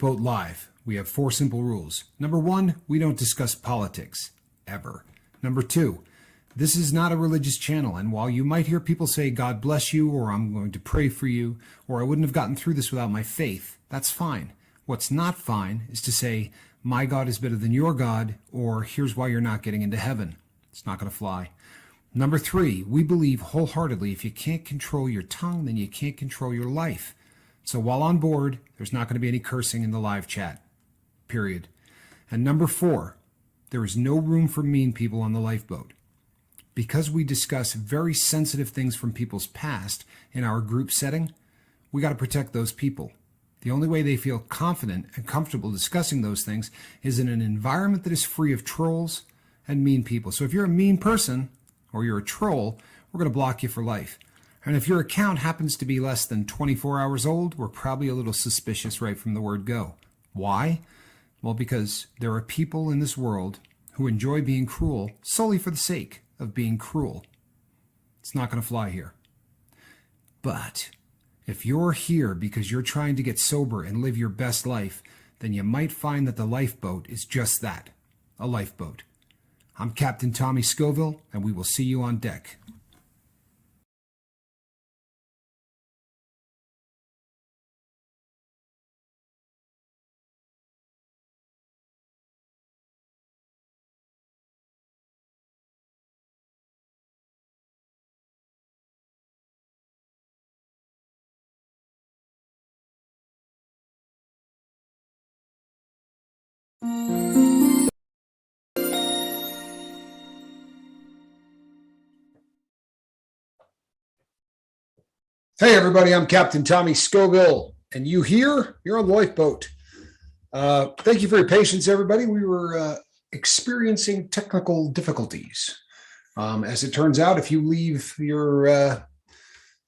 Lifeboat Live, we have 4 simple rules. Number 1, we don't discuss politics, ever. Number 2, this is not a religious channel, and while you might hear people say, God bless you, or I'm going to pray for you, or I wouldn't have gotten through this without my faith, that's fine. What's not fine is to say, my God is better than your God, or here's why you're not getting into heaven. It's not going to fly. Number 3, we believe wholeheartedly if you can't control your tongue, then you can't control your life. So while on board, there's not going to be any cursing in the live chat, period. And number 4, there is no room for mean people on the lifeboat. Because we discuss very sensitive things from people's past in our group setting, we got to protect those people. The only way they feel confident and comfortable discussing those things is in an environment that is free of trolls and mean people. So if you're a mean person or you're a troll, we're going to block you for life. And if your account happens to be less than 24 hours old, we're probably a little suspicious right from the word go. Why? Well, because there are people in this world who enjoy being cruel solely for the sake of being cruel. It's not going to fly here. But if you're here because you're trying to get sober and live your best life, then you might find that the lifeboat is just that, a lifeboat. I'm Captain Tommy Scoville, and we will see you on deck. Hey everybody, I'm Captain Tommy Scoville, and you here? You're on the lifeboat. Thank you for your patience, everybody. We were experiencing technical difficulties. As it turns out, if you leave your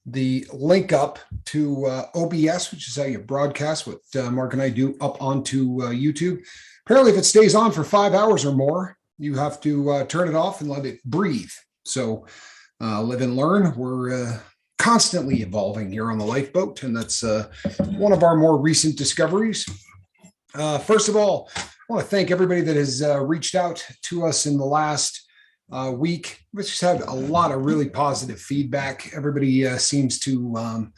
the link up to OBS, which is how you broadcast what Mark and I do, up onto YouTube, apparently if it stays on for 5 hours or more, you have to turn it off and let it breathe. So live and learn. We're constantly evolving here on the lifeboat, and that's one of our more recent discoveries. First of all, I want to thank everybody that has reached out to us in the last week. We've just had a lot of really positive feedback. Everybody seems to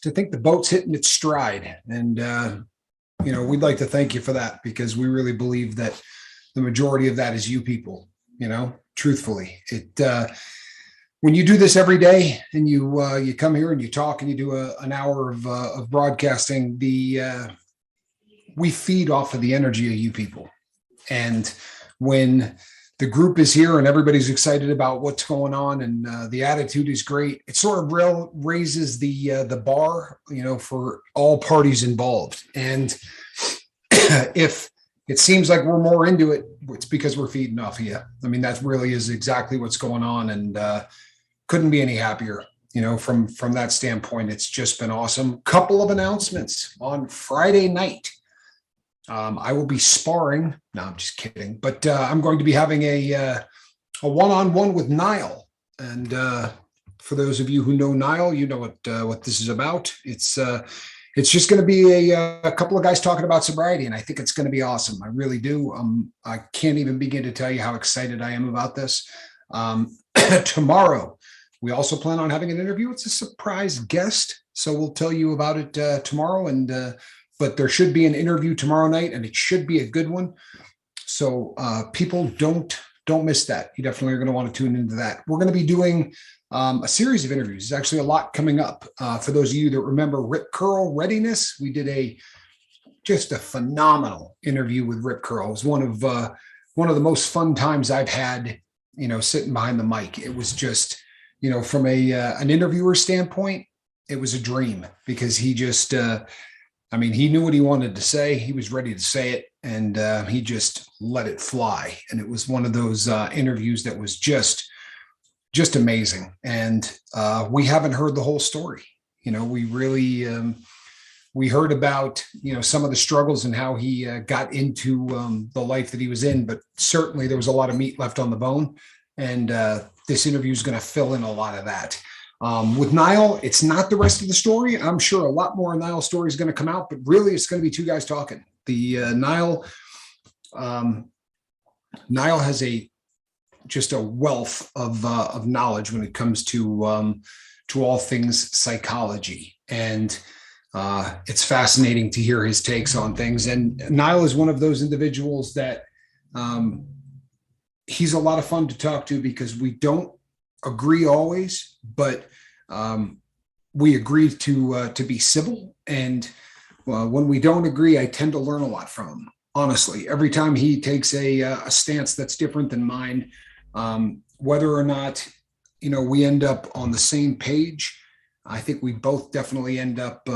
think the boat's hitting its stride, and we'd like to thank you for that, because we really believe that the majority of that is you people. Truthfully, when you do this every day and you come here and you talk and you do an hour of broadcasting, we feed off of the energy of you people. And when the group is here and everybody's excited about what's going on and the attitude is great, it sort of raises the bar, for all parties involved. And if it seems like we're more into it, it's because we're feeding off of you. I mean, that really is exactly what's going on, and couldn't be any happier. From that standpoint, it's just been awesome. Couple of announcements on Friday night. I will be sparring. No, I'm just kidding. But I'm going to be having a one-on-one with Niall. And for those of you who know Niall, you know what this is about. It's just going to be a couple of guys talking about sobriety, and I think it's going to be awesome. I really do. I can't even begin to tell you how excited I am about this. Tomorrow, we also plan on having an interview. It's a surprise guest, so we'll tell you about it tomorrow. But there should be an interview tomorrow night, and it should be a good one. So people don't miss that. You definitely are going to want to tune into that. We're going to be doing a series of interviews. There's actually a lot coming up. For those of you that remember Rip Curl Readiness, we did just a phenomenal interview with Rip Curl. It was one of the most fun times I've had, sitting behind the mic. It was just, from an interviewer standpoint, it was a dream, because he just, he knew what he wanted to say. He was ready to say it, and he just let it fly. And it was one of those interviews that was just amazing. And we haven't heard the whole story. We really, we heard about, some of the struggles and how he got into the life that he was in, but certainly there was a lot of meat left on the bone. And this interview is going to fill in a lot of that. With Niall, it's not the rest of the story. I'm sure a lot more Niall story is going to come out, but really it's going to be two guys talking. The Niall has just a wealth of knowledge when it comes to all things psychology, and it's fascinating to hear his takes on things. And Niall is one of those individuals that he's a lot of fun to talk to because we don't agree always, but we agree to be civil. And when we don't agree, I tend to learn a lot from him. Honestly, every time he takes a stance that's different than mine, whether or not we end up on the same page, I think we both definitely end up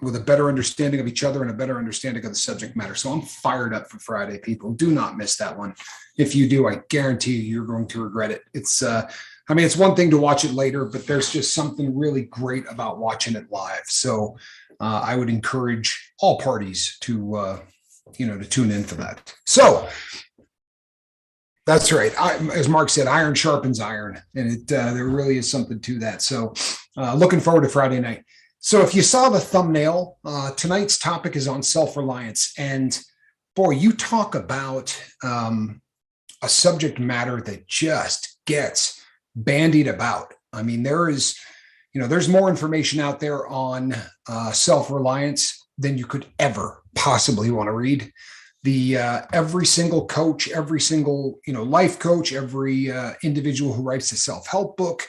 with a better understanding of each other and a better understanding of the subject matter. So I'm fired up for Friday, people. Do not miss that one. If you do, I guarantee you're going to regret it. It's one thing to watch it later, but there's just something really great about watching it live. So I would encourage all parties to tune in for that. So that's right. As Mark said, iron sharpens iron, and there really is something to that. So looking forward to Friday night. So if you saw the thumbnail, tonight's topic is on self-reliance. And boy, you talk about a subject matter that just gets bandied about. I mean, there's more information out there on self-reliance than you could ever possibly want to read. Every single coach, every single life coach, every individual who writes a self-help book,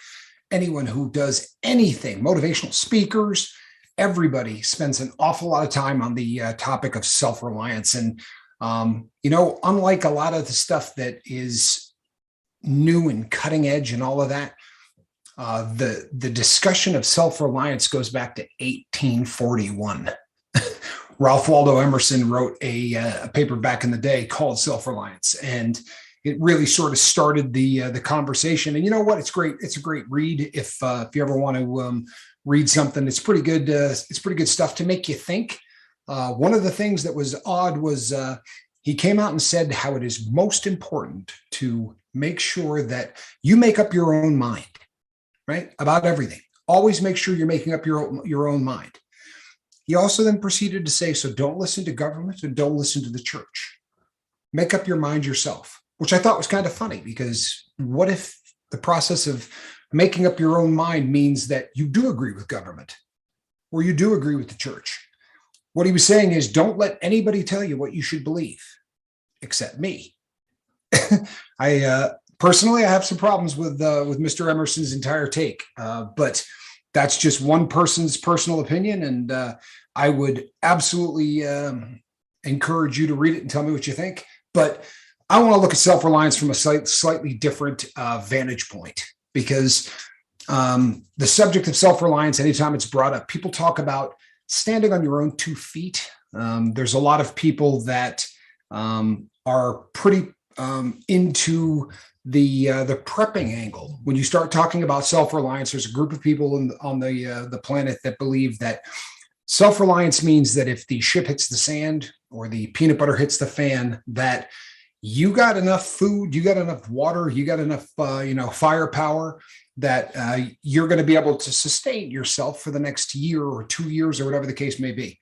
anyone who does anything, motivational speakers, everybody spends an awful lot of time on the topic of self-reliance. And unlike a lot of the stuff that is new and cutting edge and all of that, the discussion of self-reliance goes back to 1841. Ralph Waldo Emerson wrote a paper back in the day called Self-Reliance, and it really sort of started the conversation. And you know what? It's great. It's a great read if you ever want to read something. It's pretty good. It's pretty good stuff to make you think. One of the things that was odd was he came out and said how it is most important to make sure that you make up your own mind, right? About everything. Always make sure you're making up your own mind. He also then proceeded to say, so don't listen to government and don't listen to the church. Make up your mind yourself, which I thought was kind of funny, because what if the process of making up your own mind means that you do agree with government or you do agree with the church? What he was saying is, don't let anybody tell you what you should believe, except me. I personally have some problems with Mr. Emerson's entire take, but that's just one person's personal opinion, and I would absolutely encourage you to read it and tell me what you think. But I want to look at self-reliance from a slightly different vantage point, because the subject of self-reliance, anytime it's brought up, people talk about standing on your own 2 feet. There's a lot of people that are pretty into the prepping angle. When you start talking about self-reliance, there's a group of people on the planet that believe that self-reliance means that if the ship hits the sand or the peanut butter hits the fan, that you got enough food, you got enough water, you got enough firepower that you're going to be able to sustain yourself for the next year or 2 years or whatever the case may be.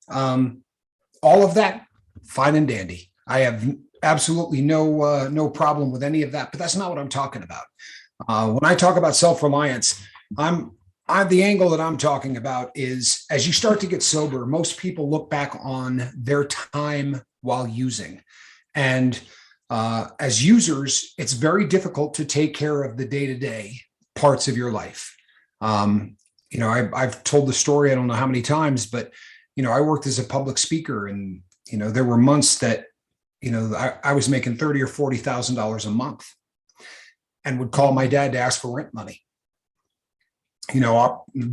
All of that, fine and dandy. I have absolutely no problem with any of that, but that's not what I'm talking about. When I talk about self-reliance, the angle that I'm talking about is, as you start to get sober, most people look back on their time while using. And as users, it's very difficult to take care of the day-to-day parts of your life. I've told the story, I don't know how many times, but, I worked as a public speaker, and, there were months that, I was making $30,000 or $40,000 a month and would call my dad to ask for rent money.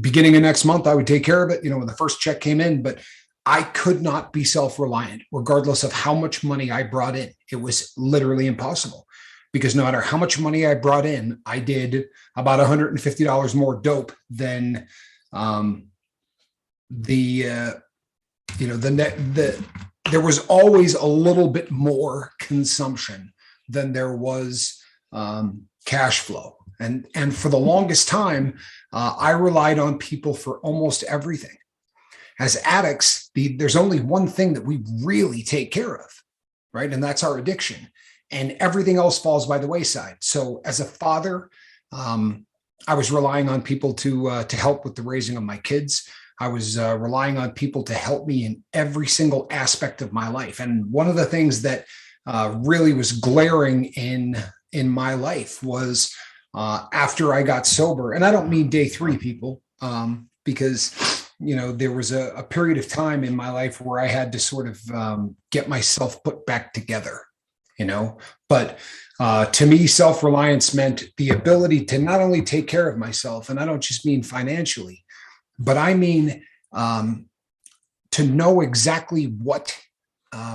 Beginning of next month, I would take care of it, when the first check came in, but I could not be self-reliant regardless of how much money I brought in. It was literally impossible, because no matter how much money I brought in, I did about $150 more dope than there was always a little bit more consumption than there was cash flow. And for the longest time, I relied on people for almost everything. As addicts, there's only one thing that we really take care of, right? And that's our addiction. And everything else falls by the wayside. So as a father, I was relying on people to help with the raising of my kids. I was relying on people to help me in every single aspect of my life. And one of the things that really was glaring in my life was after I got sober, and I don't mean day 3, people, because there was a period of time in my life where I had to sort of get myself put back together. But to me, self-reliance meant the ability to not only take care of myself, and I don't just mean financially, but I mean to know exactly what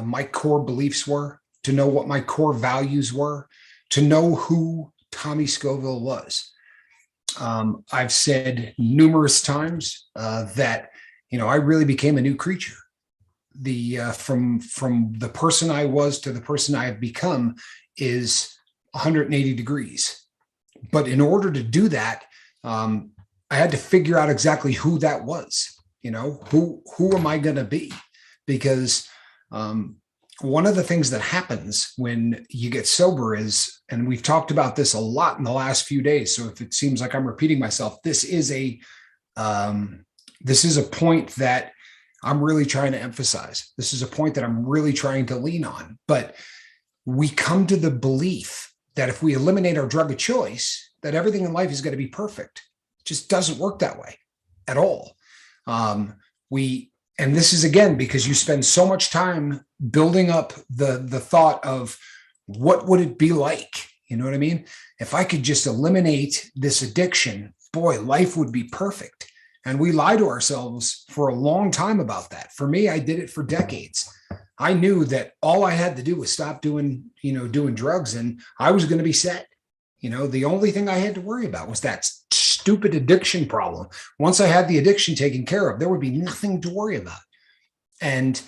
my core beliefs were, to know what my core values were, to know who Tommy Scoville was. I've said numerous times that, I really became a new creature. From the person I was to the person I have become is 180 degrees. But in order to do that, I had to figure out exactly who that was. Who am I going to be? Because one of the things that happens when you get sober is, and we've talked about this a lot in the last few days, so if it seems like I'm repeating myself, this is a point that I'm really trying to emphasize. This is a point that I'm really trying to lean on. But we come to the belief that if we eliminate our drug of choice, that everything in life is going to be perfect. It just doesn't work that way at all. And this is, again, because you spend so much time building up the thought of what would it be like? You know what I mean? If I could just eliminate this addiction, boy, life would be perfect. And we lie to ourselves for a long time about that. For me, I did it for decades. I knew that all I had to do was stop doing drugs, and I was going to be set. The only thing I had to worry about was that stupid addiction problem. Once I had the addiction taken care of, there would be nothing to worry about. And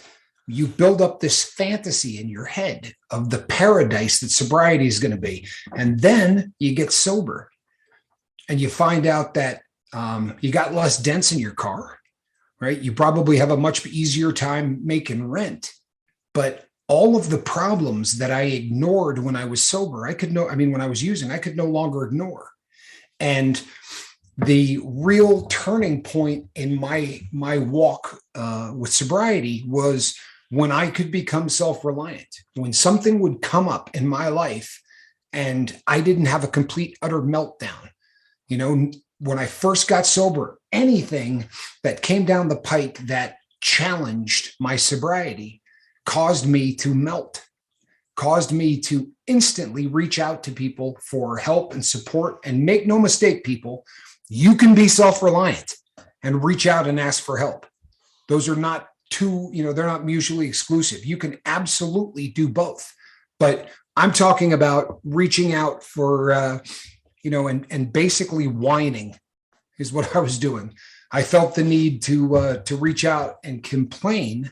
you build up this fantasy in your head of the paradise that sobriety is going to be. And then you get sober and you find out that you got less dents in your car, right? You probably have a much easier time making rent, but all of the problems that I ignored when I was sober, when I was using, I could no longer ignore. And the real turning point in my walk with sobriety was when I could become self-reliant, when something would come up in my life and I didn't have a complete, utter meltdown. When I first got sober, anything that came down the pike that challenged my sobriety caused me to melt, caused me to instantly reach out to people for help and support. And make no mistake, people, you can be self-reliant and reach out and ask for help. Those are not they're not mutually exclusive. You can absolutely do both. But I'm talking about reaching out for, and basically whining is what I was doing. I felt the need to reach out and complain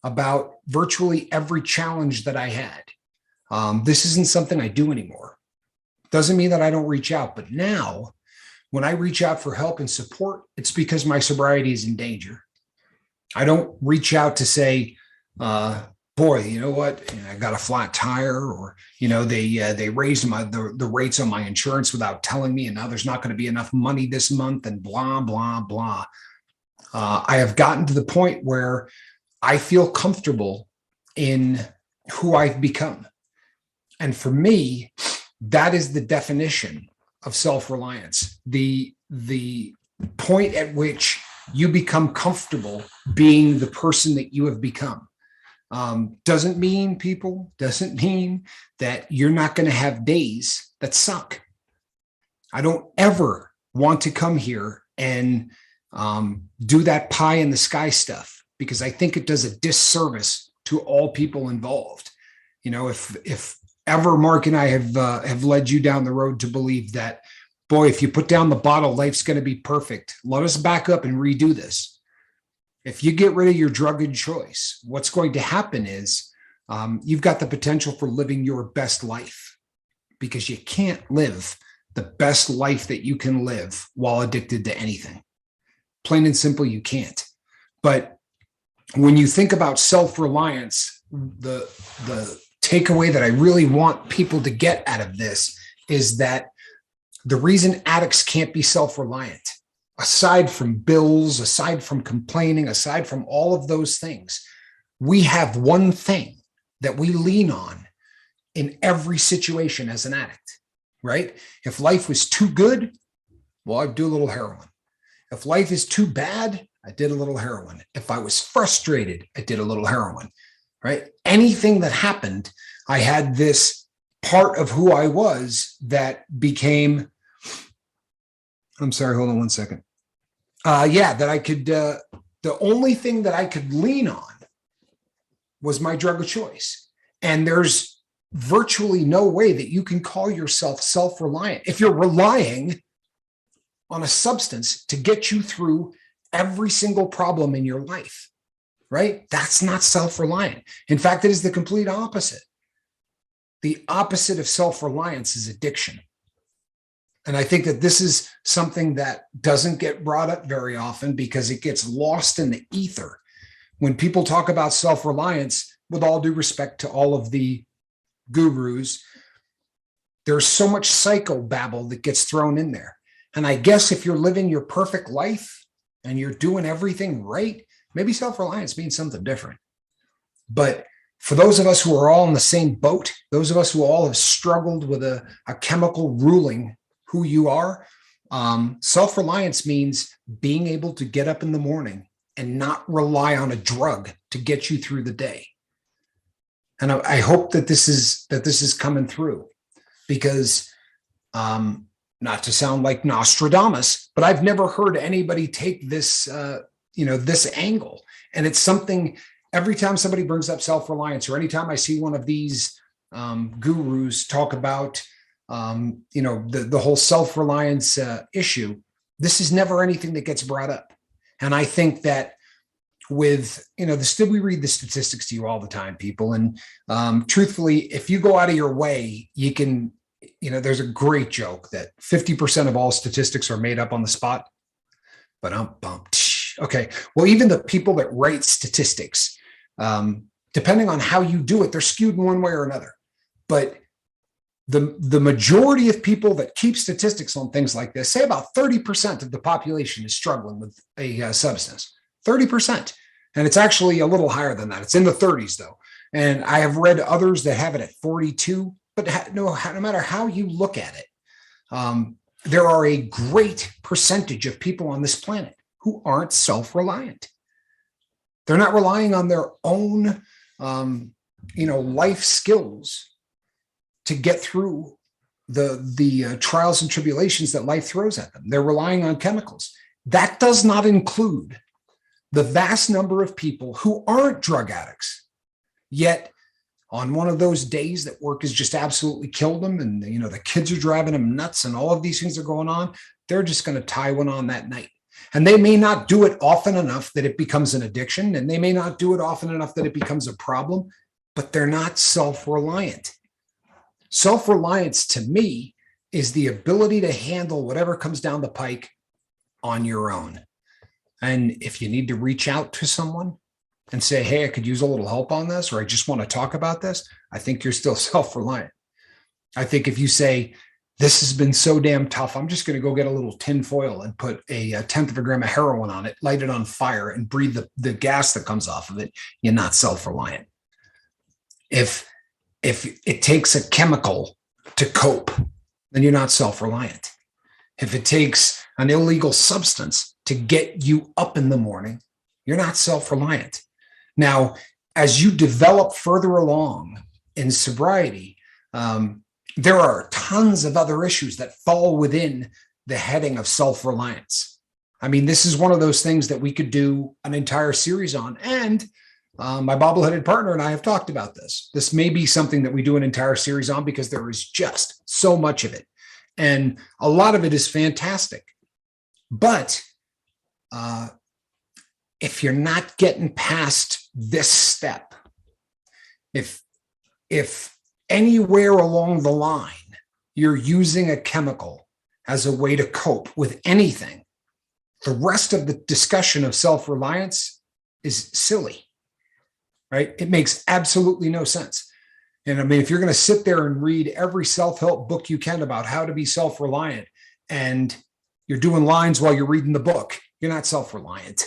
about virtually every challenge that I had. This isn't something I do anymore. Doesn't mean that I don't reach out, but now when I reach out for help and support, it's because my sobriety is in danger. I don't reach out to say, boy, you know what? I got a flat tire, or, they raised the rates on my insurance without telling me, and now there's not going to be enough money this month, and blah, blah, blah. I have gotten to the point where I feel comfortable in who I've become. And for me, that is the definition of self-reliance. The point at which you become comfortable being the person that you have become. Doesn't mean that you're not going to have days that suck. I don't ever want to come here and do that pie in the sky stuff, because I think it does a disservice to all people involved. If ever Mark and I have led you down the road to believe that, boy, if you put down the bottle, life's going to be perfect. Let us back up and redo this. If you get rid of your drug of choice, what's going to happen is you've got the potential for living your best life, because you can't live the best life that you can live while addicted to anything. Plain and simple, you can't. But when you think about self-reliance, the takeaway that I really want people to get out of this is that the reason addicts can't be self-reliant, aside from bills, aside from complaining, aside from all of those things, we have one thing that we lean on in every situation as an addict, right? If life was too good, well, I'd do a little heroin. If life is too bad, I did a little heroin. If I was frustrated, I did a little heroin, right? Anything that happened, I had this part of who I was that became, I'm sorry, hold on one second. That I could, the only thing that I could lean on was my drug of choice. And there's virtually no way that you can call yourself self-reliant if you're relying on a substance to get you through every single problem in your life, right? That's not self-reliant. In fact, it is the complete opposite. The opposite of self-reliance is addiction. And I think that this is something that doesn't get brought up very often because it gets lost in the ether. When people talk about self-reliance, with all due respect to all of the gurus, there's so much psychobabble that gets thrown in there. And I guess if you're living your perfect life and you're doing everything right, maybe self-reliance means something different. But for those of us who are all in the same boat, those of us who all have struggled with a chemical ruling who you are, self-reliance means being able to get up in the morning and not rely on a drug to get you through the day. And I hope that this is coming through, because not to sound like Nostradamus, but I've never heard anybody take this this angle. And it's something, every time somebody brings up self-reliance, or anytime I see one of these gurus talk about the whole self-reliance issue, this is never anything that gets brought up. And I think that with, we read the statistics to you all the time, people. And truthfully, if you go out of your way, you can, there's a great joke that 50% of all statistics are made up on the spot. But okay. Well, even the people that write statistics, depending on how you do it, they're skewed in one way or another. But the majority of people that keep statistics on things like this say about 30% of the population is struggling with a substance. 30%. And it's actually a little higher than that. It's in the 30s, though. And I have read others that have it at 42. But no matter how you look at it, there are a great percentage of people on this planet who aren't self-reliant. They're not relying on their own, life skills to get through the trials and tribulations that life throws at them. They're relying on chemicals. That does not include the vast number of people who aren't drug addicts, yet on one of those days that work has just absolutely killed them, and the kids are driving them nuts and all of these things are going on, they're just going to tie one on that night. And they may not do it often enough that it becomes an addiction, and they may not do it often enough that it becomes a problem, but they're not self-reliant. Self-reliance, to me, is the ability to handle whatever comes down the pike on your own. And if you need to reach out to someone and say, hey, I could use a little help on this, or I just want to talk about this, I think you're still self-reliant. I think if you say, this has been so damn tough, I'm just going to go get a little tin foil and put a tenth of a gram of heroin on it, light it on fire, and breathe the gas that comes off of it, you're not self-reliant. If it takes a chemical to cope, then you're not self-reliant. If it takes an illegal substance to get you up in the morning, you're not self-reliant. Now, as you develop further along in sobriety, there are tons of other issues that fall within the heading of self-reliance. I mean, this is one of those things that we could do an entire series on. And my bobbleheaded partner and I have talked about this. This may be something that we do an entire series on, because there is just so much of it. And a lot of it is fantastic. But if you're not getting past this step, if anywhere along the line you're using a chemical as a way to cope with anything, the rest of the discussion of self-reliance is silly, right? It makes absolutely no sense. And I mean, if you're going to sit there and read every self-help book you can about how to be self-reliant, and you're doing lines while you're reading the book, you're not self-reliant,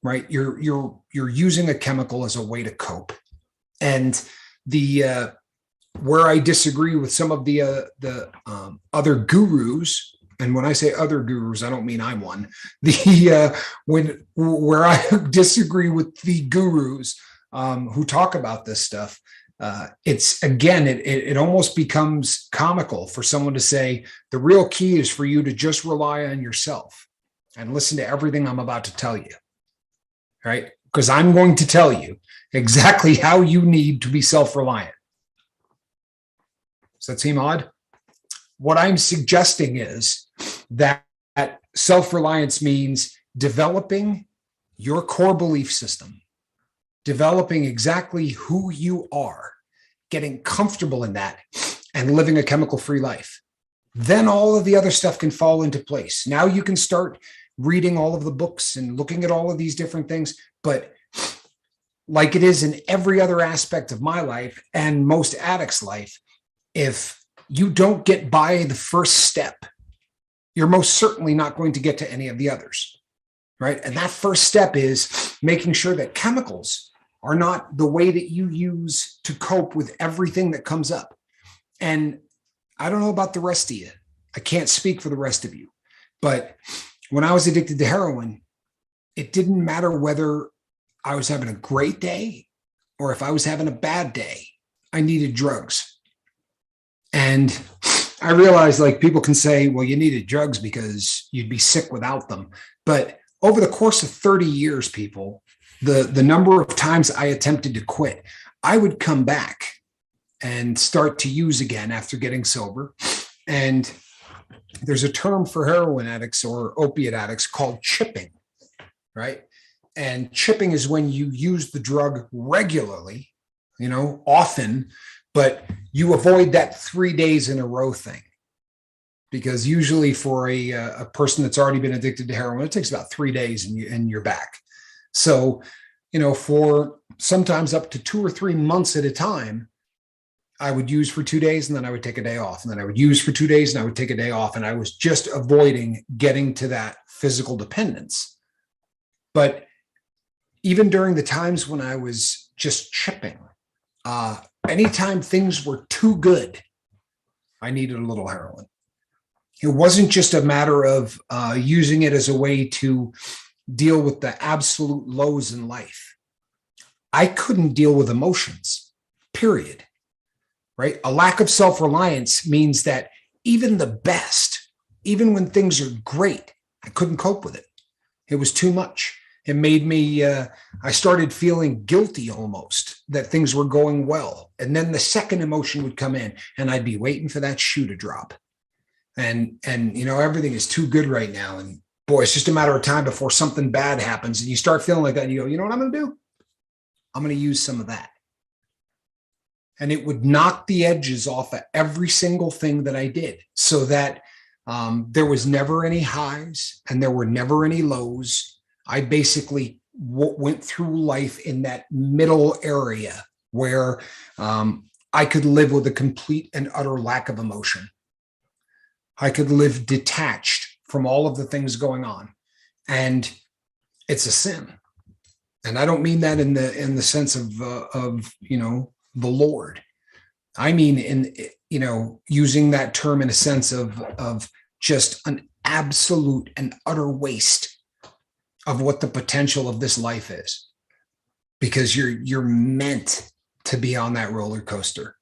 right? You're using a chemical as a way to cope. And the where I disagree with some of the other gurus, and when I say other gurus, I don't mean I'm one. Where I disagree with the gurus who talk about this stuff, it's again, it almost becomes comical for someone to say the real key is for you to just rely on yourself and listen to everything I'm about to tell you, right? Because I'm going to tell you exactly how you need to be self-reliant. Does that seem odd? What I'm suggesting is that self-reliance means developing your core belief system, developing exactly who you are, getting comfortable in that, and living a chemical-free life. Then all of the other stuff can fall into place. Now you can start reading all of the books and looking at all of these different things. But like it is in every other aspect of my life and most addicts' life, if you don't get by the first step, you're most certainly not going to get to any of the others, right? And that first step is making sure that chemicals are not the way that you use to cope with everything that comes up. And I don't know about the rest of you. I can't speak for the rest of you. But when I was addicted to heroin, it didn't matter whether I was having a great day or if I was having a bad day. I needed drugs. And I realized, like, people can say, well, you needed drugs because you'd be sick without them. But over the course of 30 years, people, the number of times I attempted to quit, I would come back and start to use again after getting sober. And there's a term for heroin addicts or opiate addicts called chipping, right? And chipping is when you use the drug regularly, often, but you avoid that 3 days in a row thing. Because usually for a person that's already been addicted to heroin, it takes about 3 days and you're back. So, for sometimes up to 2 or 3 months at a time, I would use for 2 days and then I would take a day off. And then I would use for 2 days and I would take a day off. And I was just avoiding getting to that physical dependence. But even during the times when I was just chipping, anytime things were too good, I needed a little heroin. It wasn't just a matter of using it as a way to deal with the absolute lows in life. I couldn't deal with emotions, period. Right? A lack of self-reliance means that even the best, even when things are great, I couldn't cope with it. It was too much. It made me, I started feeling guilty almost that things were going well. And then the second emotion would come in and I'd be waiting for that shoe to drop. And everything is too good right now. And boy, it's just a matter of time before something bad happens. And you start feeling like that and you go, you know what I'm going to do? I'm going to use some of that. And it would knock the edges off of every single thing that I did, so that there was never any highs and there were never any lows. I basically went through life in that middle area where I could live with a complete and utter lack of emotion. I could live detached from all of the things going on. And it's a sin. And I don't mean that in the sense of the Lord. I mean, using that term in a sense of just an absolute and utter waste of what the potential of this life is, because you're meant to be on that roller coaster.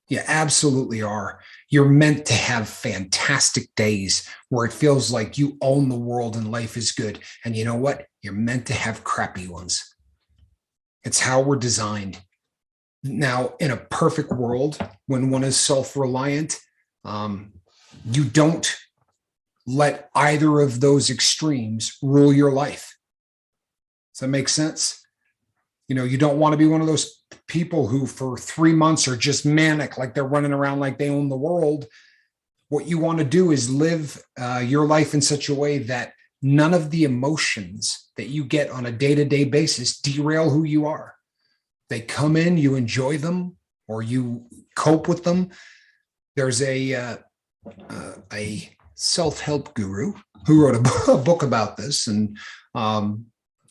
You absolutely are. You're meant to have fantastic days where it feels like you own the world and life is good. And you know what? You're meant to have crappy ones. It's how we're designed. Now, in a perfect world, when one is self-reliant, you don't let either of those extremes rule your life. Does that make sense? You don't want to be one of those people who for 3 months are just manic, like they're running around like they own the world. What you want to do is live your life in such a way that none of the emotions that you get on a day-to-day basis derail who you are. They come in, you enjoy them, or you cope with them. There's a self-help guru who wrote a book about this and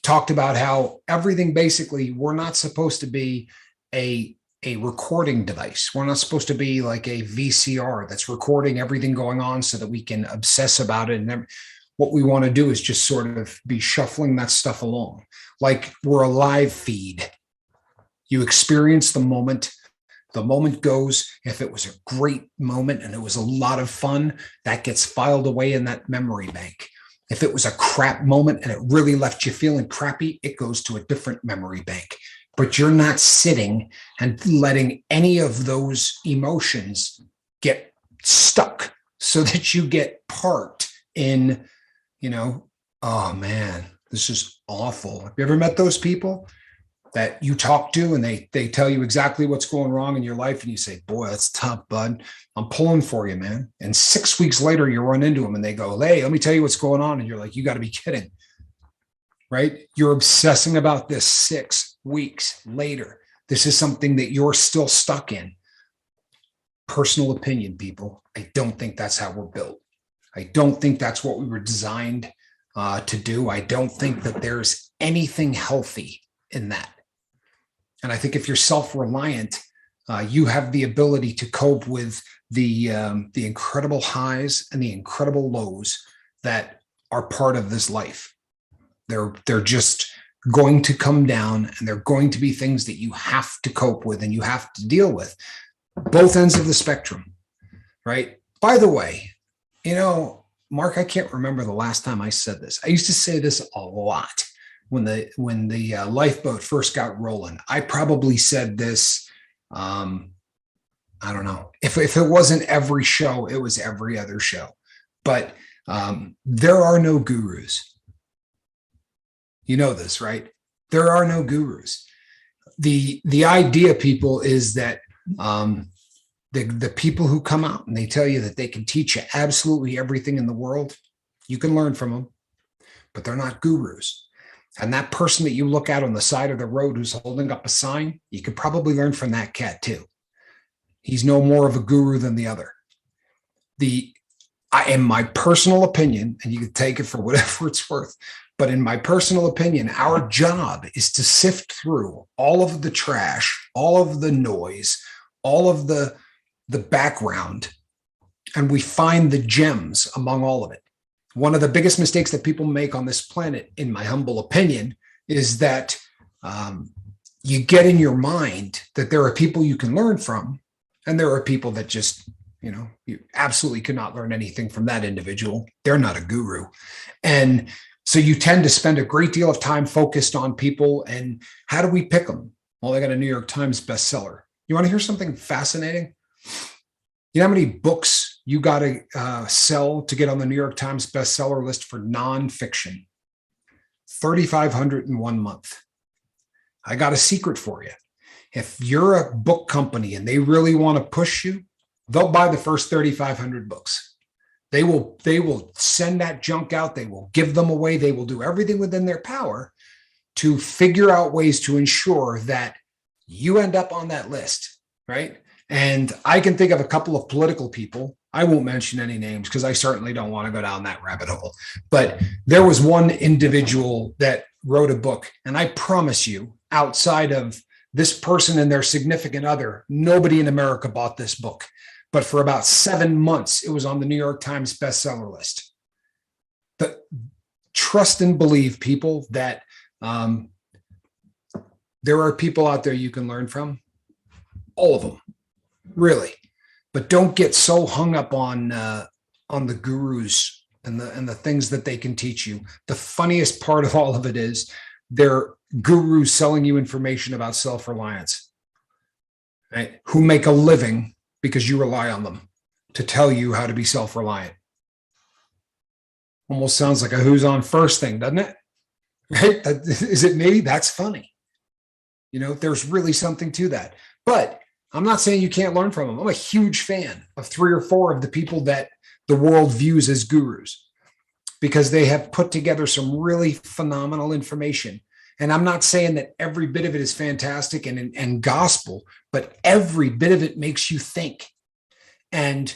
talked about how everything basically, we're not supposed to be a recording device. We're not supposed to be like a VCR that's recording everything going on so that we can obsess about it. And what we want to do is just sort of be shuffling that stuff along. Like we're a live feed. You experience the moment goes. If it was a great moment and it was a lot of fun, that gets filed away in that memory bank. If it was a crap moment and it really left you feeling crappy, it goes to a different memory bank. But you're not sitting and letting any of those emotions get stuck so that you get parked in, oh man, this is awful. Have you ever met those people that you talk to and they tell you exactly what's going wrong in your life and you say, boy, that's tough, bud. I'm pulling for you, man. And 6 weeks later, you run into them and they go, hey, let me tell you what's going on. And you're like, you got to be kidding, right? You're obsessing about this 6 weeks later. This is something that you're still stuck in. Personal opinion, people. I don't think that's how we're built. I don't think that's what we were designed to do. I don't think that there's anything healthy in that. And I think if you're self-reliant, you have the ability to cope with the incredible highs and the incredible lows that are part of this life. They're just going to come down, and they're going to be things that you have to cope with and you have to deal with. Both ends of the spectrum, right? By the way, Mark, I can't remember the last time I said this. I used to say this a lot when the lifeboat first got rolling. I probably said this, I don't know. If it wasn't every show, it was every other show. But there are no gurus. You know this, right? There are no gurus. The idea, people, is that the people who come out and they tell you that they can teach you absolutely everything in the world, you can learn from them, but they're not gurus. And that person that you look at on the side of the road who's holding up a sign, you could probably learn from that cat too. He's no more of a guru than the other. In my personal opinion, and you can take it for whatever it's worth, but in my personal opinion, our job is to sift through all of the trash, all of the noise, all of the background, and we find the gems among all of it. One of the biggest mistakes that people make on this planet, in my humble opinion, is that you get in your mind that there are people you can learn from, and there are people that just, you absolutely could not learn anything from that individual. They're not a guru. And so you tend to spend a great deal of time focused on people. And how do we pick them? Well, they got a New York Times bestseller. You want to hear something fascinating? You know how many books you got to sell to get on the New York Times bestseller list for nonfiction? 3,500 in 1 month. I got a secret for you. If you're a book company and they really want to push you, they'll buy the first 3,500 books. They will send that junk out. They will give them away. They will do everything within their power to figure out ways to ensure that you end up on that list, right? And I can think of a couple of political people. I won't mention any names because I certainly don't want to go down that rabbit hole. But there was one individual that wrote a book, and I promise you, outside of this person and their significant other, nobody in America bought this book. But for about 7 months, it was on the New York Times bestseller list. Trust and believe, people, that there are people out there you can learn from. All of them, really. But don't get so hung up on the gurus and the things that they can teach you. The funniest part of all of it is they're gurus selling you information about self-reliance, right? Who make a living because you rely on them to tell you how to be self-reliant. Almost sounds like a who's on first thing, doesn't it? Right? Is it me? That's funny. There's really something to that. But I'm not saying you can't learn from them. I'm a huge fan of 3 or 4 of the people that the world views as gurus because they have put together some really phenomenal information. And I'm not saying that every bit of it is fantastic and gospel, but every bit of it makes you think. And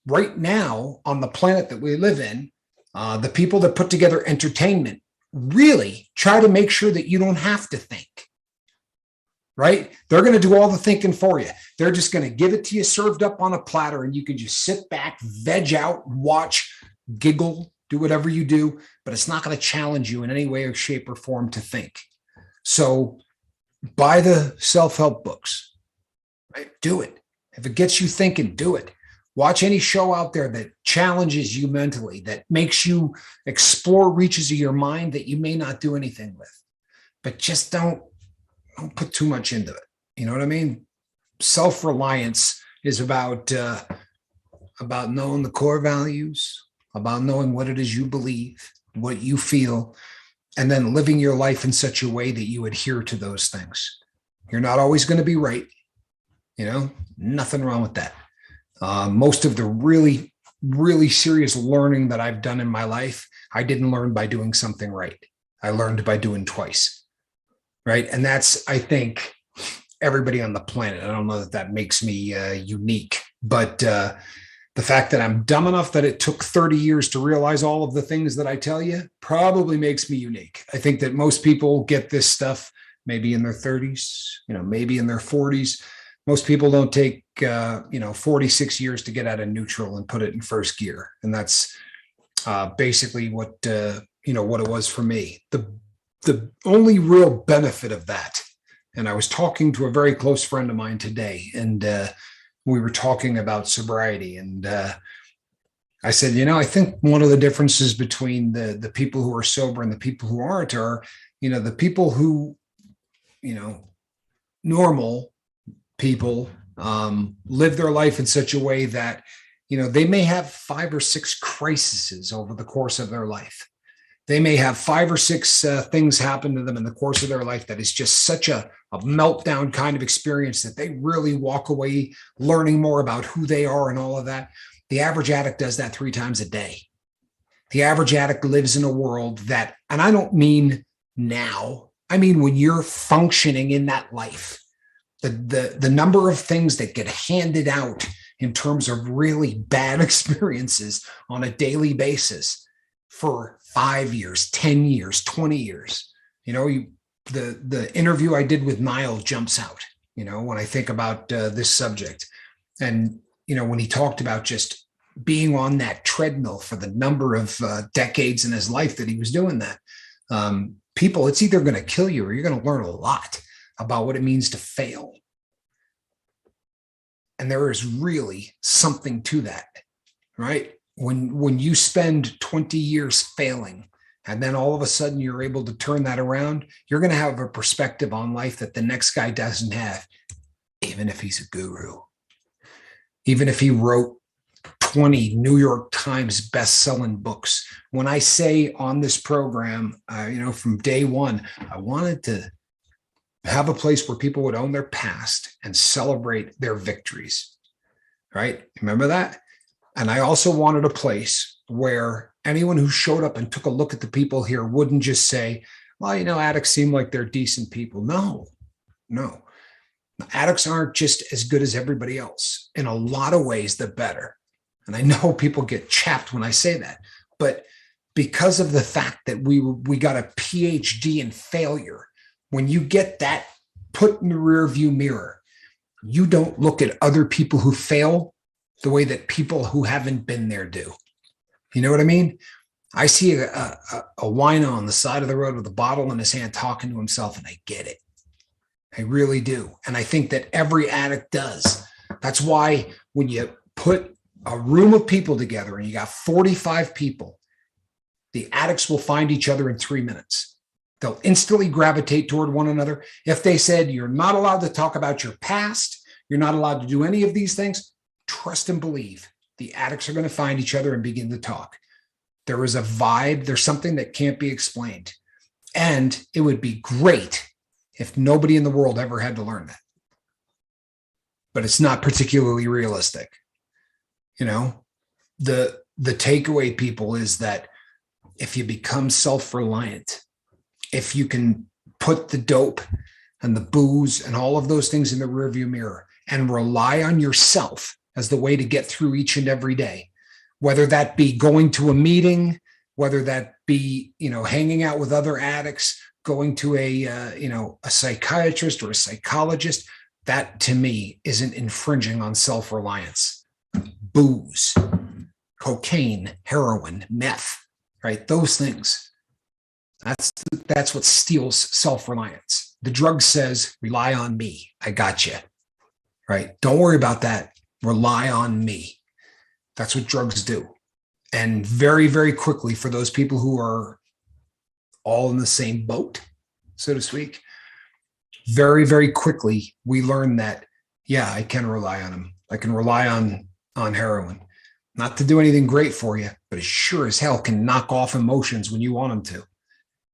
right now on the planet that we live in, the people that put together entertainment really try to make sure that you don't have to think, right? They're going to do all the thinking for you. They're just going to give it to you served up on a platter, and you can just sit back, veg out, watch, giggle, do whatever you do, but it's not going to challenge you in any way or shape or form to think. So buy the self-help books, right? Do it. If it gets you thinking, do it. Watch any show out there that challenges you mentally, that makes you explore reaches of your mind that you may not do anything with. But just don't put too much into it. You know what I mean? Self-reliance is about knowing the core values, about knowing what it is you believe, what you feel, and then living your life in such a way that you adhere to those things. You're not always going to be right. Nothing wrong with that. Most of the really, really serious learning that I've done in my life, I didn't learn by doing something right. I learned by doing twice, right? And that's, I think, everybody on the planet. I don't know that makes me unique, but the fact that I'm dumb enough that it took 30 years to realize all of the things that I tell you probably makes me unique. I think that most people get this stuff maybe in their 30s, maybe in their 40s. Most people don't take 46 years to get out of neutral and put it in first gear. And that's basically what it was for me. The only real benefit of that, and I was talking to a very close friend of mine today, and we were talking about sobriety. And I said, I think one of the differences between the people who are sober and the people who aren't are, the people who, normal people live their life in such a way that, they may have 5 or 6 crises over the course of their life. They may have 5 or 6 things happen to them in the course of their life that is just such a meltdown kind of experience that they really walk away learning more about who they are and all of that. The average addict does that 3 times a day. The average addict lives in a world that, and I don't mean now, I mean when you're functioning in that life. The number of things that get handed out in terms of really bad experiences on a daily basis for 5 years, 10 years, 20 years. The interview I did with Niall jumps out, when I think about this subject. And, when he talked about just being on that treadmill for the number of decades in his life that he was doing that, people, it's either going to kill you or you're going to learn a lot about what it means to fail. And there is really something to that, right? When you spend 20 years failing, and then all of a sudden you're able to turn that around, you're going to have a perspective on life that the next guy doesn't have, even if he's a guru, even if he wrote 20 New York Times best-selling books. When I say on this program, from day one, I wanted to have a place where people would own their past and celebrate their victories, right? Remember that? And I also wanted a place where anyone who showed up and took a look at the people here wouldn't just say, well, addicts seem like they're decent people. No. Addicts aren't just as good as everybody else. In a lot of ways, they're better. And I know people get chapped when I say that, but because of the fact that we got a PhD in failure, when you get that put in the rearview mirror, you don't look at other people who fail the way that people who haven't been there do. You know what I mean? I see a wino on the side of the road with a bottle in his hand talking to himself, and I get it. I really do. And I think that every addict does. That's why when you put a room of people together and you got 45 people, the addicts will find each other in 3 minutes. They'll instantly gravitate toward one another. If they said, you're not allowed to talk about your past, you're not allowed to do any of these things, trust and believe the addicts are going to find each other and begin to talk. There is a vibe. There's something that can't be explained. And it would be great if nobody in the world ever had to learn that. but it's not particularly realistic. You know, the takeaway, people, is that if you become self-reliant, if you can put the dope and the booze and all of those things in the rearview mirror and rely on yourself as the way to get through each and every day, whether that be going to a meeting, whether that be, hanging out with other addicts, going to a psychiatrist or a psychologist, that to me isn't infringing on self-reliance. Booze, cocaine, heroin, meth, right? Those things. That's what steals self-reliance. The drug says, rely on me. I got you, right? Don't worry about that. Rely on me. That's what drugs do. And very, very quickly, for those people who are all in the same boat, so to speak, very, very quickly, we learn that, yeah, I can rely on him. I can rely on heroin. Not to do anything great for you, but it sure as hell can knock off emotions when you want them to.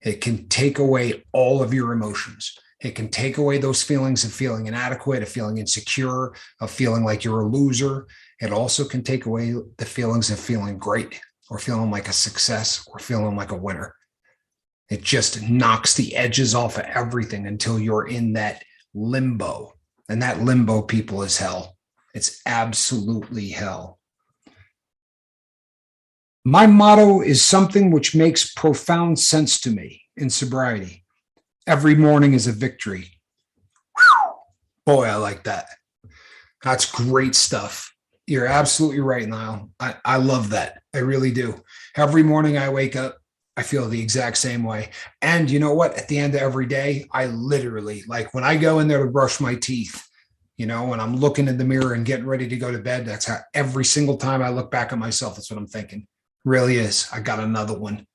It can take away all of your emotions. It can take away those feelings of feeling inadequate, of feeling insecure, of feeling like you're a loser. It also can take away the feelings of feeling great, or feeling like a success, or feeling like a winner. It just knocks the edges off of everything until you're in that limbo. And that limbo, people, is hell. It's absolutely hell. My motto is something which makes profound sense to me in sobriety. Every morning is a victory. Whew. Boy, I like that. That's great stuff. You're absolutely right, Niall. I love that. I really do. Every morning I wake up, I feel the exact same way. And you know what? At the end of every day, I literally, like when I go in there to brush my teeth, when I'm looking in the mirror and getting ready to go to bed, that's how every single time I look back at myself, that's what I'm thinking. Really is. I got another one.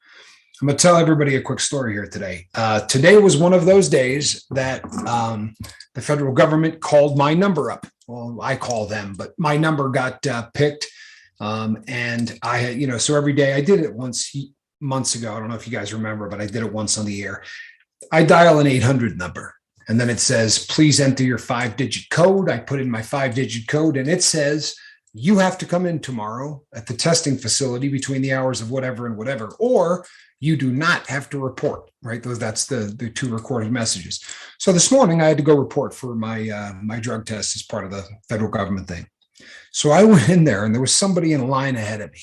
I'm going to tell everybody a quick story here today. Today was one of those days that the federal government called my number up. Well, I call them, but my number got picked. And I had, so every day I did it once months ago. I don't know if you guys remember, but I did it once on the air. I dial an 800 number, and then it says, please enter your 5-digit code. I put in my 5-digit code, and it says, you have to come in tomorrow at the testing facility between the hours of whatever and whatever, or you do not have to report, right? That's the two recorded messages. So this morning I had to go report for my my drug test as part of the federal government thing. So I went in there, and there was somebody in line ahead of me.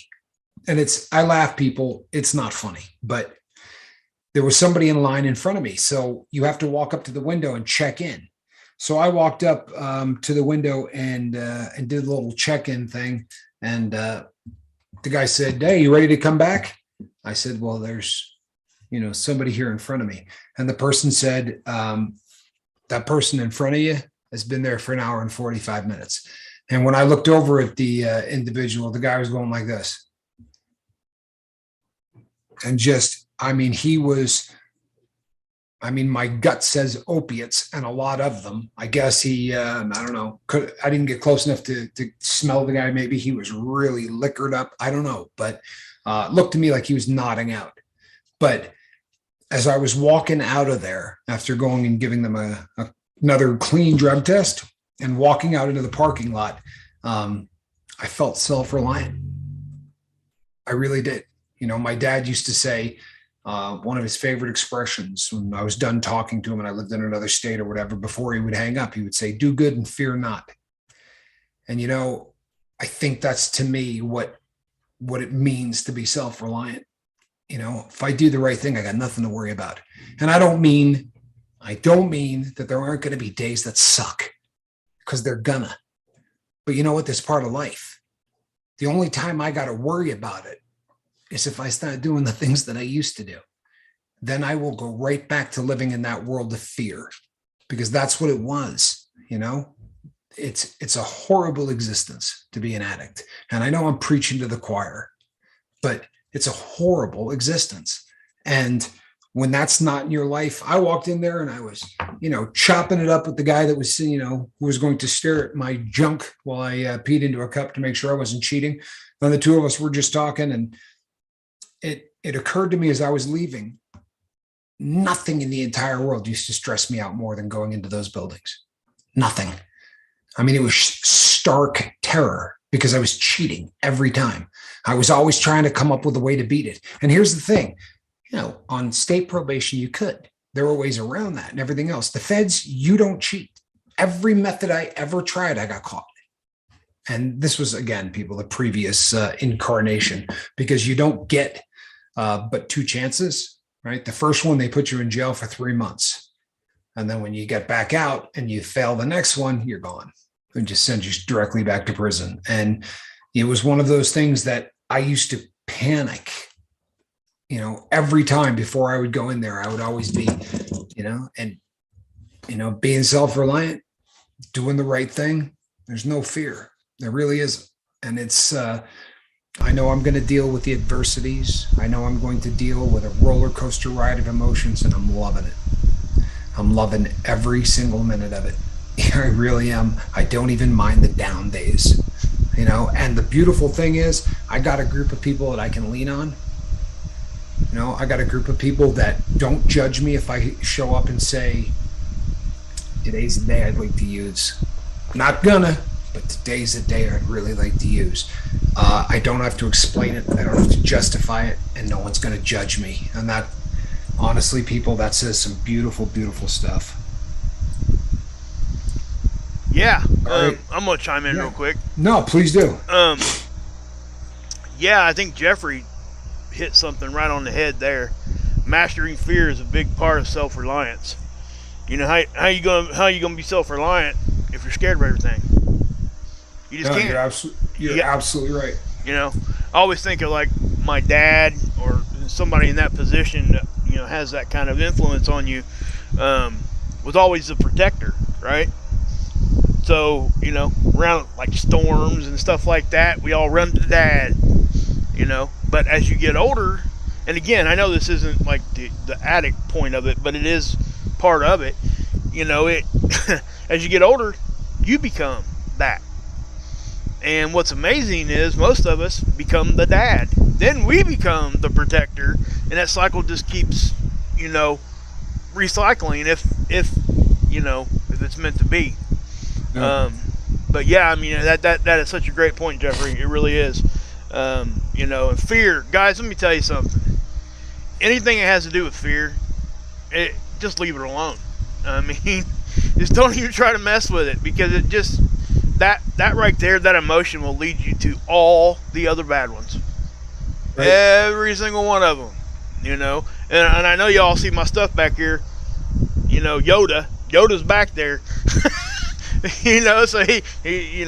And I laugh, people, it's not funny, but there was somebody in line in front of me. So you have to walk up to the window and check in. So I walked up to the window and did a little check-in thing. And the guy said, hey, you ready to come back? I said, well, there's, somebody here in front of me. And the person said, that person in front of you has been there for 1 hour and 45 minutes. And when I looked over at the individual, the guy was going like this. And my gut says opiates, and a lot of them. I guess I don't know. I didn't get close enough to smell the guy. Maybe he was really liquored up. I don't know. But looked to me like he was nodding out. But as I was walking out of there, after going and giving them another clean drug test and walking out into the parking lot, I felt self-reliant. I really did. My dad used to say, one of his favorite expressions when I was done talking to him and I lived in another state or whatever, before he would hang up, he would say, do good and fear not. And, I think that's, to me, what it means to be self-reliant. If I do the right thing, I got nothing to worry about. And I don't mean that there aren't going to be days that suck, because they're gonna. But you know what? That's part of life. The only time I got to worry about it is if I start doing the things that I used to do. Then I will go right back to living in that world of fear, because that's what it was. It's a horrible existence to be an addict. And I know I'm preaching to the choir, but it's a horrible existence. And when that's not in your life, I walked in there and I was, chopping it up with the guy that was, who was going to stare at my junk while I peed into a cup to make sure I wasn't cheating. Then the two of us were just talking, and it occurred to me as I was leaving, nothing in the entire world used to stress me out more than going into those buildings. Nothing. I mean, it was stark terror because I was cheating every time. I was always trying to come up with a way to beat it. And here's the thing, on state probation, you could. There were ways around that and everything else. The feds, you don't cheat. Every method I ever tried, I got caught. And this was, again, people, the previous incarnation, because you don't get but 2 chances, right? The first one, they put you in jail for 3 months. And then when you get back out and you fail the next one, you're gone. And just send you directly back to prison. And it was one of those things that I used to panic, every time before I would go in there. I would always be, being self-reliant, doing the right thing. There's no fear. There really isn't. And it's, I know I'm going to deal with the adversities. I know I'm going to deal with a roller coaster ride of emotions, and I'm loving it. I'm loving every single minute of it. I really am. I don't even mind the down days, and the beautiful thing is I got a group of people that I can lean on. I got a group of people that don't judge me if I show up and say, today's the day I'd like to use. I'm not gonna, but today's the day I'd really like to use. I don't have to explain it. I don't have to justify it, and no one's going to judge me. And that, honestly, people, that says some beautiful, beautiful stuff. Yeah, right. I'm going to chime in real quick. No, please do. Yeah, I think Jeffrey hit something right on the head there. Mastering fear is a big part of self-reliance. How you gonna be self-reliant if you're scared of everything? You just can't. You're absolutely right. I always think of like my dad or somebody in that position that, has that kind of influence on you, was always the protector, right? So, around like storms and stuff like that, we all run to dad, But as you get older, and again, I know this isn't like the addict point of it, but it is part of it. As you get older, you become that. And what's amazing is most of us become the dad. Then we become the protector, and that cycle just keeps, recycling if it's meant to be. Yeah. But yeah, I mean that is such a great point, Jeffrey. It really is. And fear, guys. Let me tell you something. Anything that has to do with fear, just leave it alone. I mean, just don't even try to mess with it, because it just that right there, that emotion will lead you to all the other bad ones. Right. Every single one of them. And I know y'all see my stuff back here. Yoda's back there. So he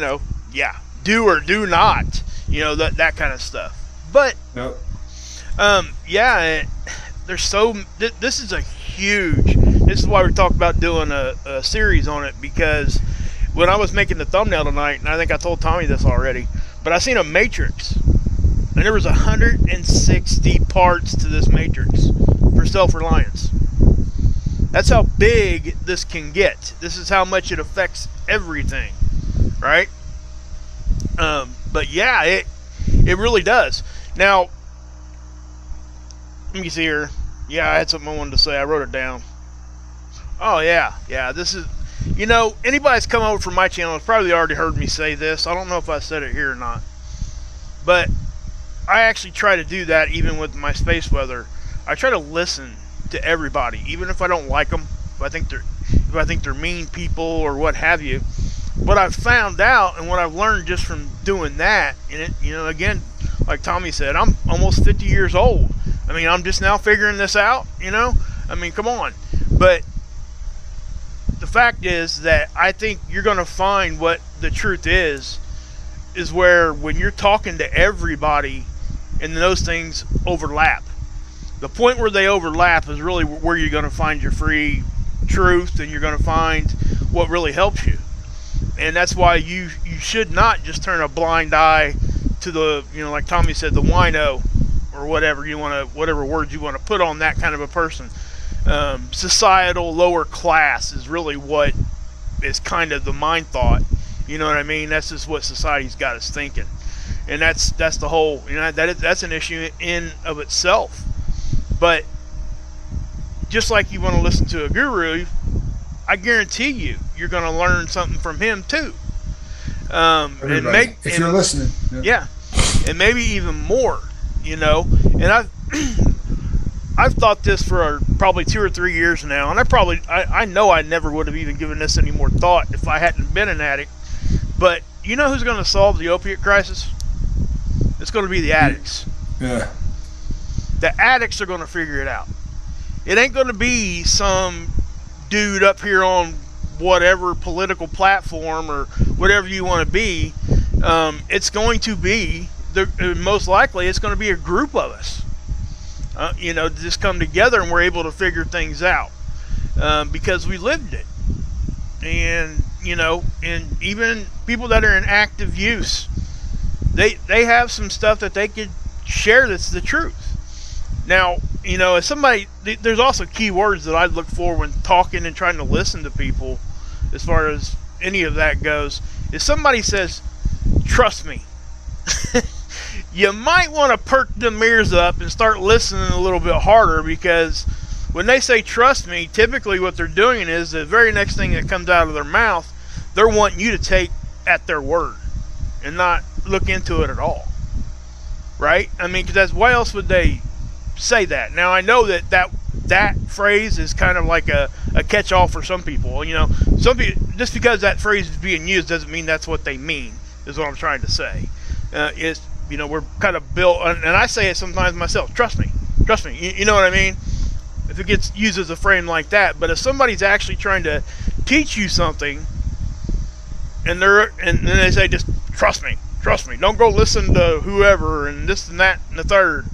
do or do not, that kind of stuff. But nope. This is a huge, this is why we talked about doing a series on it, because when I was making the thumbnail tonight, and I think I told Tommy this already, but I seen a matrix, and there was 160 parts to this matrix for self-reliance. That's how big this can get. This is how much it affects everything, right? But yeah, it really does. Now, let me see here. Yeah, I had something I wanted to say. I wrote it down. Oh yeah, this is, anybody's come over from my channel has probably already heard me say this. I don't know if I said it here or not, but I actually try to do that even with my space weather. I try to listen to everybody, even if I don't like them, if I think they're mean people or what have you. What I've found out and what I've learned just from doing that, and it, again, like Tommy said, I'm almost 50 years old. I mean, I'm just now figuring this out, I mean, come on. But the fact is that I think you're going to find what the truth is where when you're talking to everybody and those things overlap. The point where they overlap is really where you're going to find your free truth, and you're going to find what really helps you. And that's why you should not just turn a blind eye to the, like Tommy said, the wino, or whatever words you want to put on that kind of a person. Societal lower class is really what is kind of the mind thought. You know what I mean? That's just what society's got us thinking, and that's the whole. That's an issue in of itself. But just like you want to listen to a guru, I guarantee you're going to learn something from him too. And Everybody, if you're listening. Yeah, and maybe even more, And I've thought this for probably 2 or 3 years now, and I know I never would have even given this any more thought if I hadn't been an addict. But you know who's going to solve the opiate crisis? It's going to be the addicts. Yeah. The addicts are going to figure it out. It ain't going to be some dude up here on whatever political platform or whatever you want to be. It's going to be, most likely, it's going to be a group of us. Just come together and we're able to figure things out because we lived it. And, and even people that are in active use, they have some stuff that they could share that's the truth. Now, as somebody, there's also key words that I look for when talking and trying to listen to people as far as any of that goes. If somebody says, trust me, you might want to perk them ears up and start listening a little bit harder, because when they say trust me, typically what they're doing is the very next thing that comes out of their mouth, they're wanting you to take at their word and not look into it at all. Right? I mean, because why else would they say that? Now, I know that phrase is kind of like a catch-all for some people. Some people, just because that phrase is being used doesn't mean that's what they mean, is what I'm trying to say. We're kind of built, and I say it sometimes myself, trust me, you know what I mean? If it gets used as a frame like that. But if somebody's actually trying to teach you something, and then they say, just trust me, don't go listen to whoever and this and that and the third.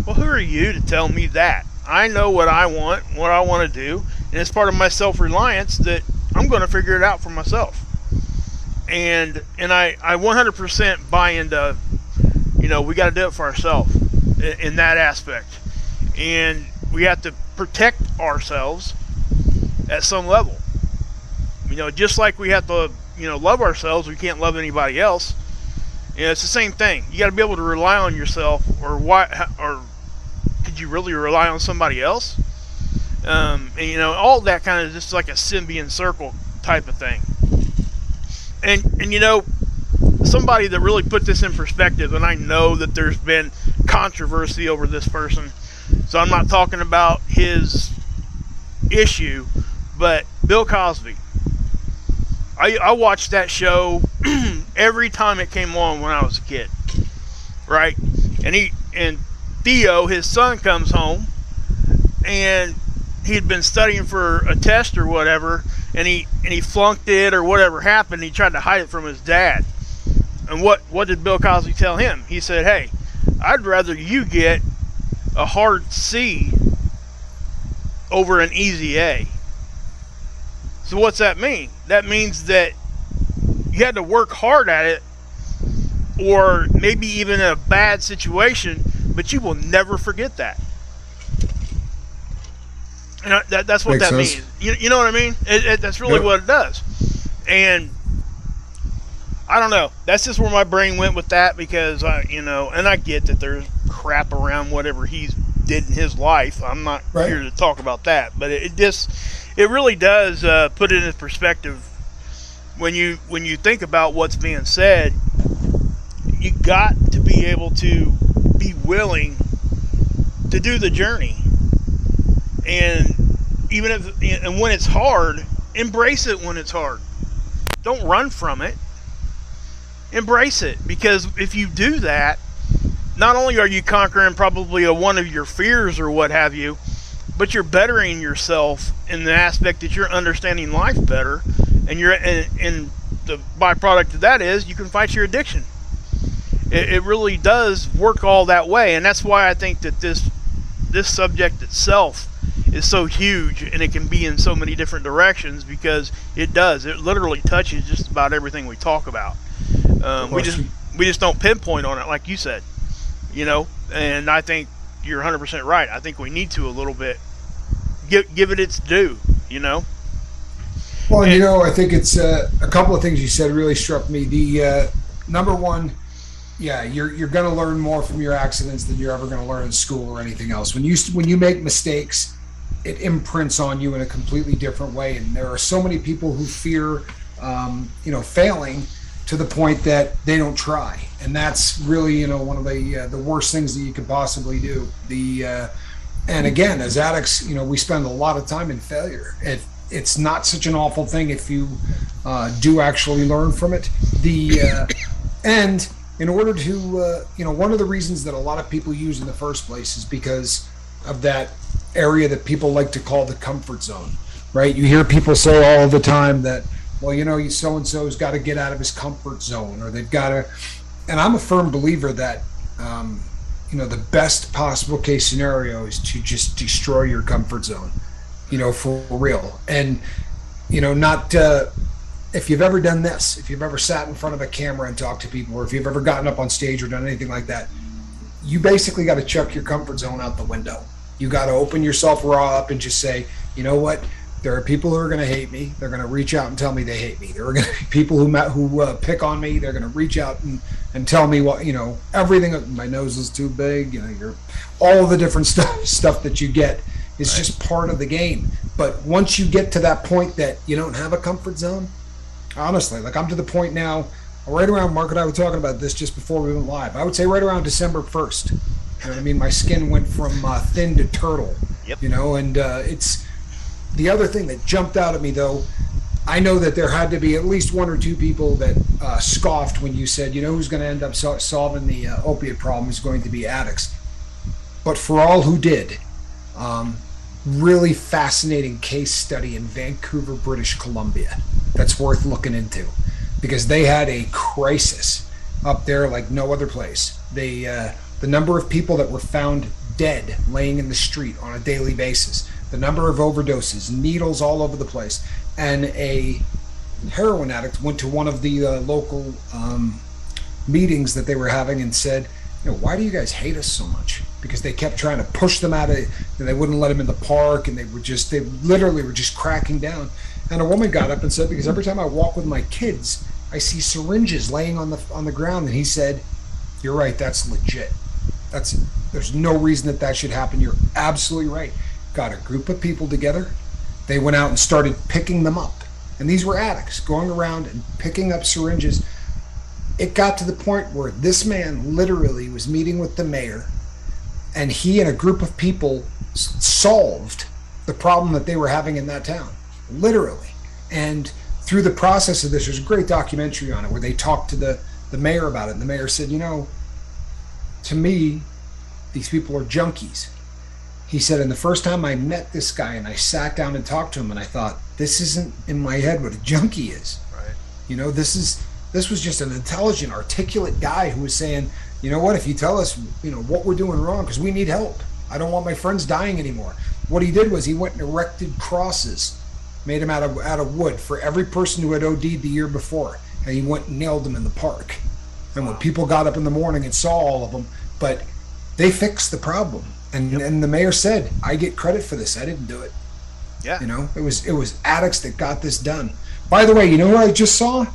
Well, who are you to tell me that? I know what I want to do, and it's part of my self-reliance that I'm going to figure it out for myself. And I 100% buy into, we got to do it for ourselves in that aspect. And we have to protect ourselves at some level. Just like we have to, love ourselves, we can't love anybody else. It's the same thing. You got to be able to rely on yourself, or could you really rely on somebody else? And all that kind of just like a symbiont circle type of thing. And somebody that really put this in perspective, and I know that there's been controversy over this person, so I'm not talking about his issue, but Bill Cosby. I watched that show every time it came on when I was a kid, right? And Theo, his son, comes home, and he had been studying for a test or whatever, and he flunked it or whatever happened. He tried to hide it from his dad. And what did Bill Cosby tell him? He said, hey, I'd rather you get a hard C over an easy A. So what's that mean? That means that you had to work hard at it, or maybe even in a bad situation, but you will never forget that. That's what that means. You know what I mean? That's really what it does. And I don't know. That's just where my brain went with that, because and I get that there's crap around whatever he's did in his life. I'm not here to talk about that, but it really does put it in perspective when you think about what's being said. You got to be able to be willing to do the journey, and and when it's hard, embrace it. When it's hard, don't run from it. Embrace it, because if you do that, not only are you conquering probably one of your fears or what have you, but you're bettering yourself in the aspect that you're understanding life better, and the byproduct of that is you can fight your addiction. It really does work all that way, and that's why I think that this subject itself is so huge, and it can be in so many different directions, because it literally touches just about everything we talk about. We just don't pinpoint on it like you said, and I think you're 100% right. I think we need to a little bit give it its due, Well, I think it's a couple of things you said really struck me. The number one, you're going to learn more from your accidents than you're ever going to learn in school or anything else. When you make mistakes, it imprints on you in a completely different way. And there are so many people who fear, failing, to the point that they don't try. And that's really, one of the worst things that you could possibly do. And again, as addicts, we spend a lot of time in failure. It's not such an awful thing if you do actually learn from it. And in order to, one of the reasons that a lot of people use in the first place is because of that area that people like to call the comfort zone, right? You hear people say all the time that, well, so-and-so's got to get out of his comfort zone, or they've got to, and I'm a firm believer that, the best possible case scenario is to just destroy your comfort zone, for real. And, not, if you've ever done this, if you've ever sat in front of a camera and talked to people, or if you've ever gotten up on stage or done anything like that, you basically got to chuck your comfort zone out the window. You got to open yourself raw up and just say, you know what? There are people who are going to hate me. They're going to reach out and tell me they hate me. There are going to be people who pick on me. They're going to reach out and tell me what, everything. My nose is too big. All the different stuff that you get is just part of the game. But once you get to that point that you don't have a comfort zone, honestly, like I'm to the point now, right around, Mark and I were talking about this just before we went live. I would say right around December 1st. You know what I mean? My skin went from thin to turtle. Yep. And it's the other thing that jumped out at me, though. I know that there had to be at least one or two people that scoffed when you said, who's going to end up solving the opiate problem is going to be addicts. But for all who did, really fascinating case study in Vancouver, British Columbia that's worth looking into, because they had a crisis up there like no other place. The number of people that were found dead laying in the street on a daily basis, the number of overdoses, needles all over the place, and a heroin addict went to one of the local meetings that they were having and said, why do you guys hate us so much? Because they kept trying to push them out of, and they wouldn't let them in the park, and they literally were just cracking down. And a woman got up and said, because every time I walk with my kids, I see syringes laying on the ground. And he said, you're right, that's legit. There's no reason that should happen. You're absolutely right. Got a group of people together. They went out and started picking them up. And these were addicts going around and picking up syringes. It got to the point where this man literally was meeting with the mayor, and he and a group of people solved the problem that they were having in that town, literally. And through the process of this, there's a great documentary on it where they talked to the mayor about it. And the mayor said, to me, these people are junkies. He said, and the first time I met this guy and I sat down and talked to him, and I thought, this isn't in my head what a junkie is. Right. This was just an intelligent, articulate guy who was saying, you know what, if you tell us, what we're doing wrong, because we need help. I don't want my friends dying anymore. What he did was he went and erected crosses, made them out of wood for every person who had OD'd the year before. And he went and nailed them in the park. And when people got up in the morning and saw all of them, but they fixed the problem. And the mayor said, I get credit for this. I didn't do it. Yeah. It was addicts that got this done. By the way, you know who I just saw?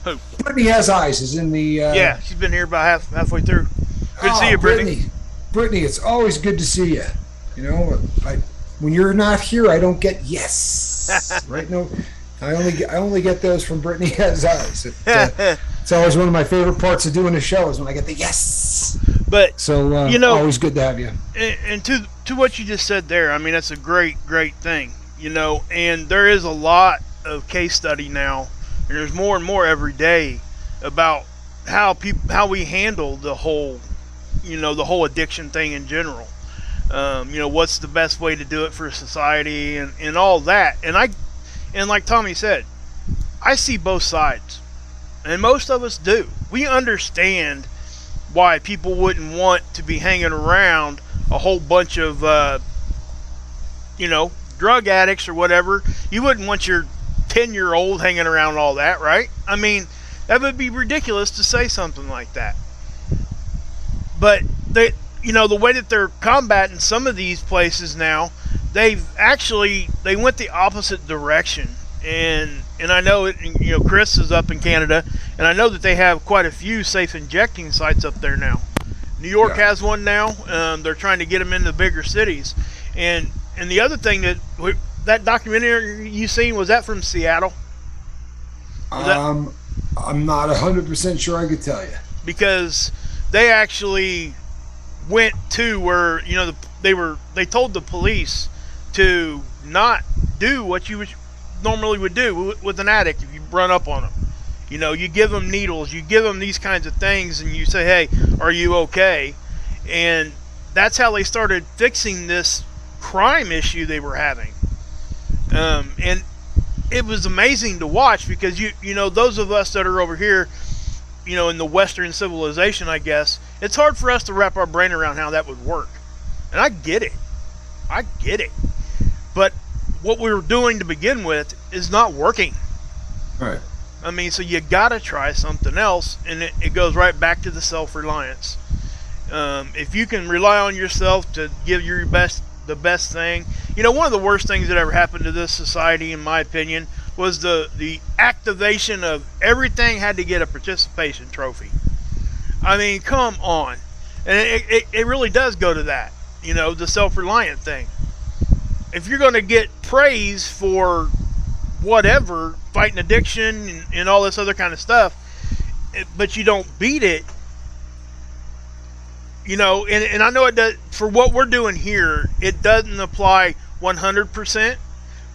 Who? Brittany Has Eyes is in the... yeah, she's been here about halfway through. Good to see you, Brittany. Brittany, it's always good to see you. When you're not here, I don't get yes. Right? No, I only get those from Brittany Has Eyes. It's always one of my favorite parts of doing the show is when I get the yes. But so always good to have you. And to what you just said there, I mean that's a great thing, And there is a lot of case study now, and there's more and more every day about how we handle the whole addiction thing in general. What's the best way to do it for society and all that. And like Tommy said, I see both sides, and most of us do. We understand why people wouldn't want to be hanging around a whole bunch of, drug addicts or whatever. You wouldn't want your 10-year-old hanging around all that, right? I mean, that would be ridiculous to say something like that. But the way that they're combating some of these places now, they went the opposite direction. And I know Chris is up in Canada, and I know that they have quite a few safe injecting sites up there now. New York has one now. They're trying to get them into bigger cities. And the other thing that documentary you seen, was that from Seattle? I'm not 100% sure I could tell you. Because they actually went to where, you know, they told the police to not do what you normally would do with an addict if you run up on them. You know, you give them needles, you give them these kinds of things, and you say, hey, are you okay? And that's how they started fixing this crime issue they were having. And it was amazing to watch because, you know, those of us that are over here, you know, in the Western civilization, I guess, it's hard for us to wrap our brain around how that would work. And I get it. But what we were doing to begin with is not working. Right. I mean, so you got to try something else, and it goes right back to the self-reliance. If you can rely on yourself to give your the best thing. You know, one of the worst things that ever happened to this society, in my opinion, was the activation of everything had to get a participation trophy. I mean, come on. And it really does go to that, you know, the self-reliant thing. If you're going to get praise for whatever, fighting addiction and all this other kind of stuff, but you don't beat it, you know, and I know it does, for what we're doing here, it doesn't apply 100%,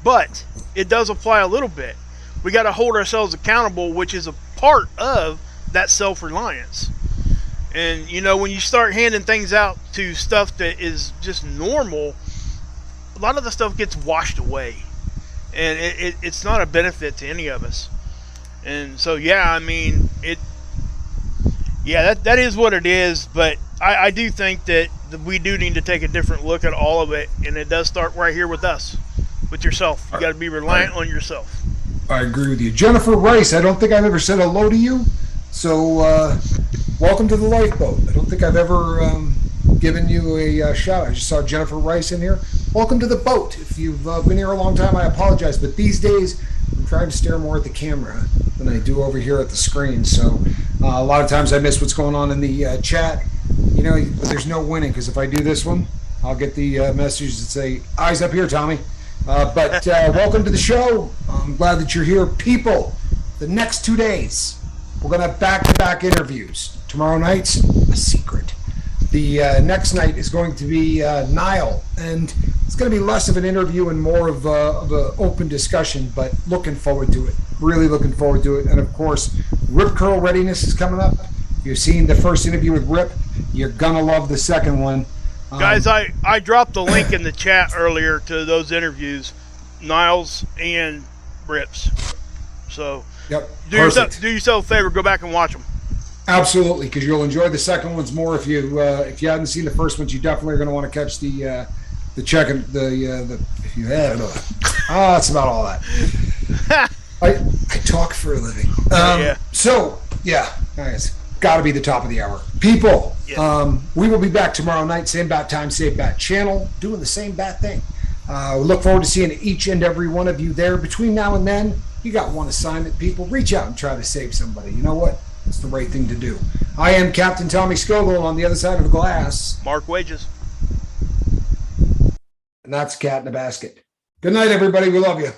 but it does apply a little bit. We got to hold ourselves accountable, which is a part of that self-reliance. And, you know, when you start handing things out to stuff that is just normal, a lot of the stuff gets washed away. And it's not a benefit to any of us. And so, yeah, I mean, that is what it is. But I do think that we do need to take a different look at all of it. And it does start right here with us, with yourself. You got to be reliant on yourself. I agree with you. Jennifer Rice, I don't think I've ever said hello to you. So welcome to the Lifeboat. I don't think I've ever given you a shout. I just saw Jennifer Rice in here. Welcome to the boat. If you've been here a long time, I apologize. But these days, I'm trying to stare more at the camera than I do over here at the screen. So a lot of times I miss what's going on in the chat. You know, but there's no winning because if I do this one, I'll get the messages that say, eyes up here, Tommy. But welcome to the show. I'm glad that you're here. People, the next 2 days, we're going to have back-to-back interviews. Tomorrow night's a secret. The next night is going to be Niall, and it's going to be less of an interview and more of an open discussion, but looking forward to it. Really looking forward to it. And, of course, Rip Curl Readiness is coming up. If you've seen the first interview with Rip, you're going to love the second one. Guys, I dropped the link in the chat earlier to those interviews, Niles and Rip's. So yep, do yourself a favor, go back and watch them. Absolutely, because you'll enjoy the second ones more. If you hadn't seen the first ones, you definitely are going to want to catch the if you have. That's about all that. I talk for a living. Yeah. So yeah, guys. Got to be the top of the hour. People, yes. We will be back tomorrow night, same bat time, same bat channel, doing the same bat thing. We look forward to seeing each and every one of you there. Between now and then, you got one assignment, people. Reach out and try to save somebody. You know what? It's the right thing to do. I am Captain Tommy Scoville. On the other side of the glass, Mark Wages. And that's Cat in a Basket. Good night, everybody. We love you.